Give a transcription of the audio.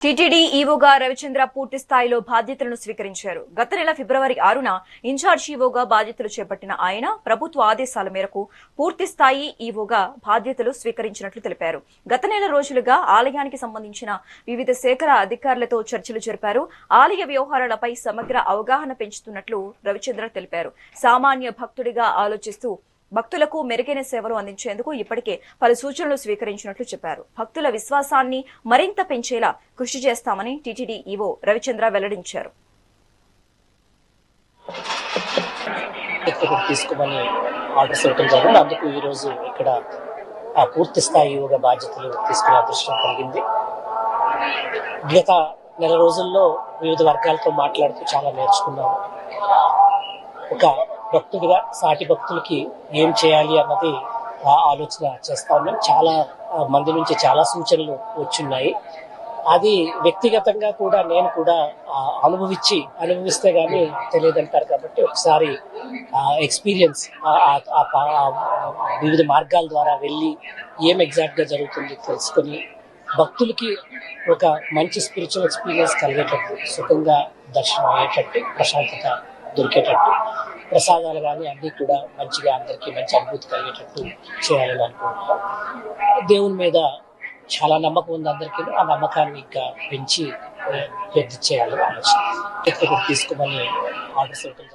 TTD ఈవోగా Ravichandra పూర్తి స్థాయిలో బాధ్యతలను స్వీకరించారు. గత నెల ఫిబ్రవరి 6న ఇన్ఛార్జ్ ఈవోగా బాధ్యతలు చేపట్టిన ఆయన ప్రభుత్వ ఆదేశాల మేరకు పూర్తి స్థాయి ఈవోగా బాధ్యతలు స్వీకరించినట్లు తెలిపారు. గత నెల రోజులుగా ఆలయానికి సంబంధించిన వివిధ శాఖల అధికారులతో చర్చలు జరిపారు. ఆలయ వ్యవహారాలపై సమగ్ర అవగాహన పెంచుతున్నట్లు రవిచంద్ర తెలిపారు. సామాన్య భక్తుడిగా ఆలోచిస్తూ భక్తులకు మెరుగైన సేవలు అందించేందుకు ఇప్పటికే పలు సూచనలు స్వీకరించినట్లు చెప్పారు. భక్తుల విశ్వాసాన్ని మరింత పెంచేలా కృషి చేస్తామని టీటీడీ ఈవో రవిచంద్ర వెల్లడించారు. తీసుకోమని ఆర్డర్స్ ఇవ్వడం జరిగింది. అందుకు ఈ రోజు ఇక్కడ పూర్తి స్థాయి యోగ బాధ్యతలు తీసుకునే అదృష్టం కలిగింది. గత నెల రోజుల్లో వివిధ వర్గాలతో మాట్లాడుతూ చాలా నేర్చుకున్నాము. ఒక భక్తుడిగా సాటి భక్తులకి ఏం చేయాలి అన్నది ఆలోచన చేస్తా ఉన్నాం. చాలా మంది నుంచి చాలా సూచనలు వచ్చున్నాయి. అది వ్యక్తిగతంగా కూడా నేను కూడా అనుభవిస్తే గానీ తెలియదంటారు. కాబట్టి ఒకసారి ఎక్స్పీరియన్స్ వివిధ మార్గాల ద్వారా వెళ్ళి ఏం ఎగ్జాక్ట్ గా జరుగుతుంది తెలుసుకుని భక్తులకి ఒక మంచి స్పిరిచువల్ ఎక్స్పీరియన్స్ కలిగేటట్టు, సుఖంగా దర్శనం అయ్యేటట్టు, ప్రశాంతత దొరికేటట్టు, ప్రసాదాలు కానీ అన్నీ కూడా మంచిగా అందరికీ మంచి అనుభూతి కలిగేటట్టు చేయాలని అనుకుంటున్నాం. దేవుని మీద చాలా నమ్మకం ఉంది అందరికీ. ఆ నమ్మకాన్ని ఇంకా పెంచి పెద్ద చేయాలని ఆలోచన తీసుకోమని ఆర్డర్స్ ఇవ్వడం.